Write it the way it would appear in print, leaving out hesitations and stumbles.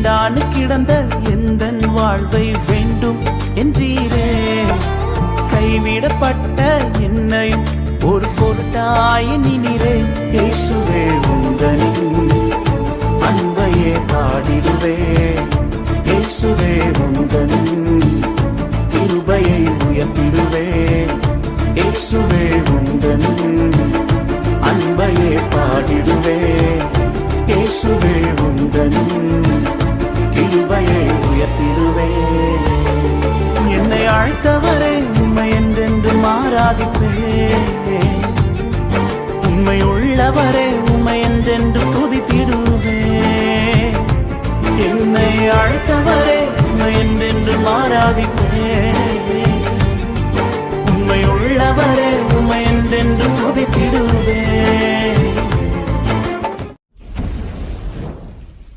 தீண்டானு கிடந்த எந்தன் வாழ்வை வேண்டும் என்றீரே. கைவிடப்பட்ட என்னையும் ஒரு பொருட்டாய் எண்ணினீரே. இயேசுவே உந்தனின் அன்பையே பாடிடுவே. இயேசுவே உந்தனின் கிருபையை உயர்த்திடுவே. இயேசுவே உந்தனின் அன்பையே பாடிடுவே. இயேசுவே உந்தனின் கிருபையை உயர்த்திடுவே. என்னை அழைத்தவரே உம்மை என்றென்று ஆராதிப்பே. உம்மை உள்ளவரே உம்மை என்றென்று துதித்திடுவே. என்னை அழைத்தவரே உம்மை என்றென்று ஆராதிப்பே.